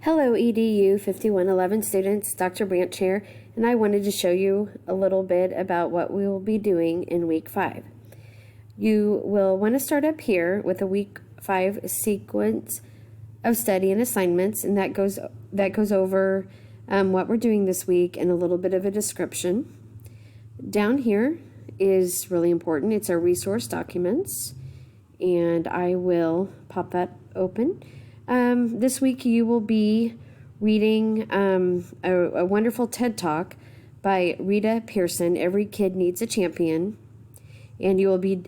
Hello EDU 5111 students, Dr. Branch here, and I wanted to show you a little bit about what we will be doing in week 5. You will want to start up here with a week 5 sequence of study and assignments, and that goes over what we're doing this week and a little bit of a description. Down here is really important. It's our resource documents, and I will pop that open. This week you will be reading a wonderful TED Talk by Rita Pierson, Every Kid Needs a Champion, and you will be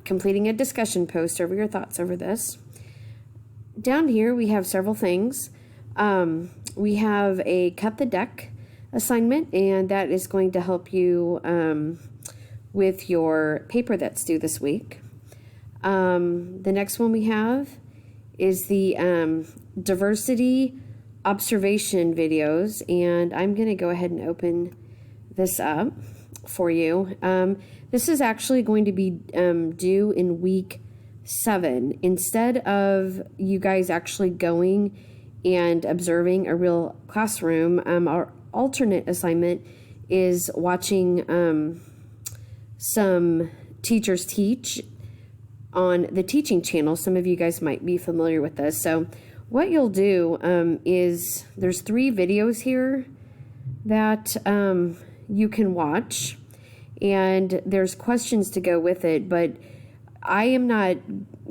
completing a discussion post over your thoughts over this. Down here we have several things. We have a Cut the Deck assignment, and that is going to help you with your paper that's due this week. The next one we have is the diversity observation videos, and I'm going to go ahead and open this up for you. This is actually going to be due in week 7. Instead of you guys actually going and observing a real classroom, our alternate assignment is watching some teachers teach on the teaching channel. Some of you guys might be familiar with this. So what you'll do is there's 3 videos here that you can watch, and there's questions to go with it, but I am not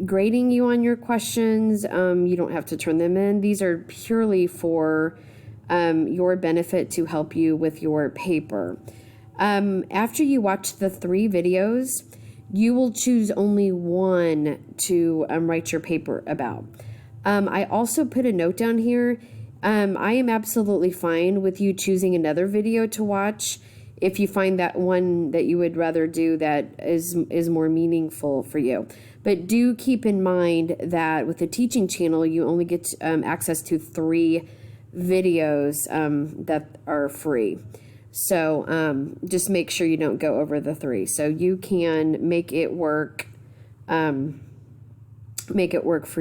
grading you on your questions. You don't have to turn them in. These are purely for your benefit to help you with your paper. After you watch the 3 videos, you will choose only one to write your paper about. I also put a note down here. I am absolutely fine with you choosing another video to watch if you find that one that you would rather do that is more meaningful for you. But do keep in mind that with the teaching channel, you only get access to 3 videos that are free. So just make sure you don't go over the 3. So you can make it work for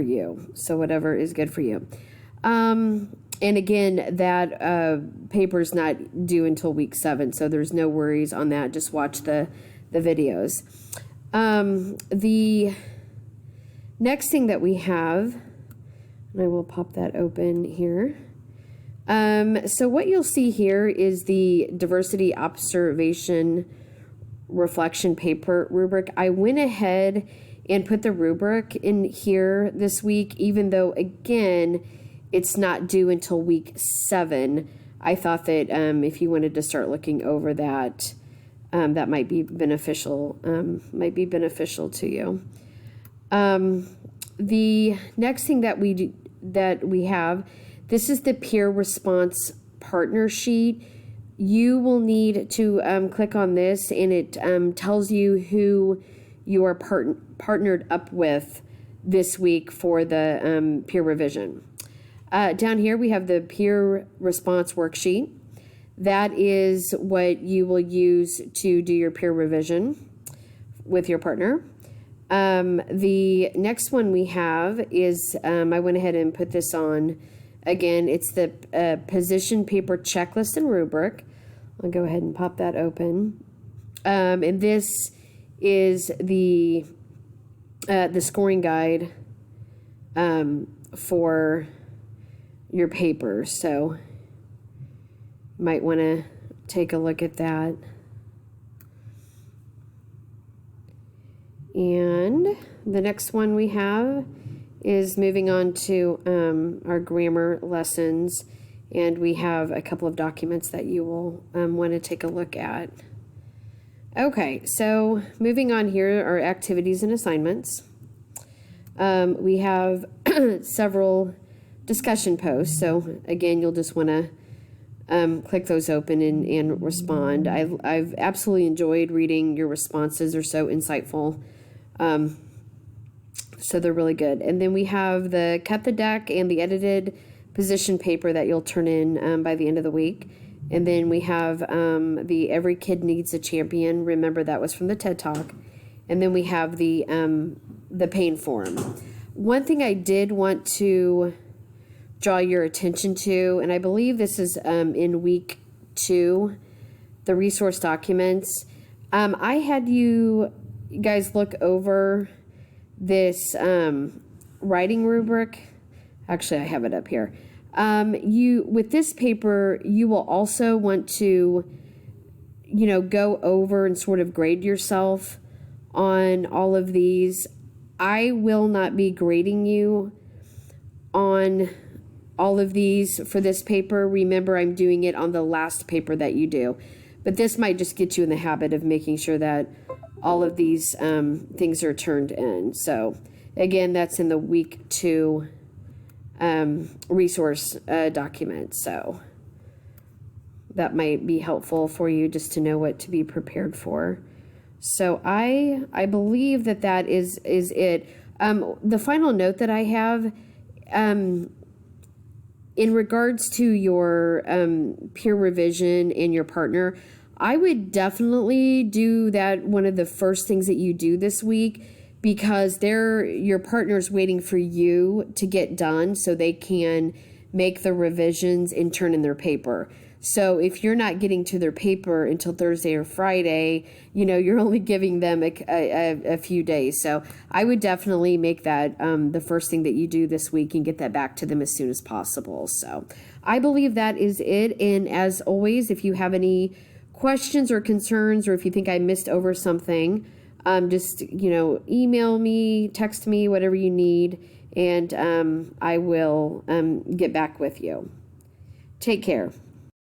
you. So whatever is good for you. And again, that paper is not due until week 7, so there's no worries on that. Just watch the videos. The next thing that we have, and I will pop that open here. So what you'll see here is the diversity observation reflection paper rubric. I went ahead and put the rubric in here this week, even though, again, it's not due until week 7. I thought that if you wanted to start looking over that, that might be beneficial. To you. The next thing that we have. This is the peer response partner sheet. You will need to click on this, and it tells you who you are partnered up with this week for the peer revision. Down here we have the peer response worksheet. That is what you will use to do your peer revision with your partner. The next one we have is, I went ahead and put this on. Again, it's the position paper checklist and rubric. I'll go ahead and pop that open. And this is the scoring guide for your paper. So you might want to take a look at that. And the next one we have is moving on to our grammar lessons, and we have a couple of documents that you will want to take a look at. Okay, so moving on here are activities and assignments. We have several discussion posts, so again, you'll just want to click those open and respond. I've absolutely enjoyed reading your responses. They're so insightful. So they're really good. And then we have the Cut the Deck and the edited position paper that you'll turn in by the end of the week. And then we have the Every Kid Needs a Champion. Remember, that was from the TED Talk. And then we have the pain form. One thing I did want to draw your attention to, and I believe this is in week 2, the resource documents. I had you guys look over this writing rubric. Actually, I have it up here. With this paper, you will also want to, go over and sort of grade yourself on all of these. I will not be grading you on all of these for this paper. Remember, I'm doing it on the last paper that you do. But this might just get you in the habit of making sure that all of these things are turned in. So, again, that's in the week 2 resource document. So that might be helpful for you just to know what to be prepared for. So I believe that is it. The final note that I have, in regards to your peer revision and your partner, I would definitely do that one of the first things that you do this week, because your partner's waiting for you to get done so they can make the revisions and turn in their paper. So if you're not getting to their paper until Thursday or Friday, you're only giving them a few days. So I would definitely make that the first thing that you do this week and get that back to them as soon as possible. So I believe that is it. And as always, if you have any questions or concerns, or if you think I missed over something, just, email me, text me, whatever you need, and I will get back with you. Take care.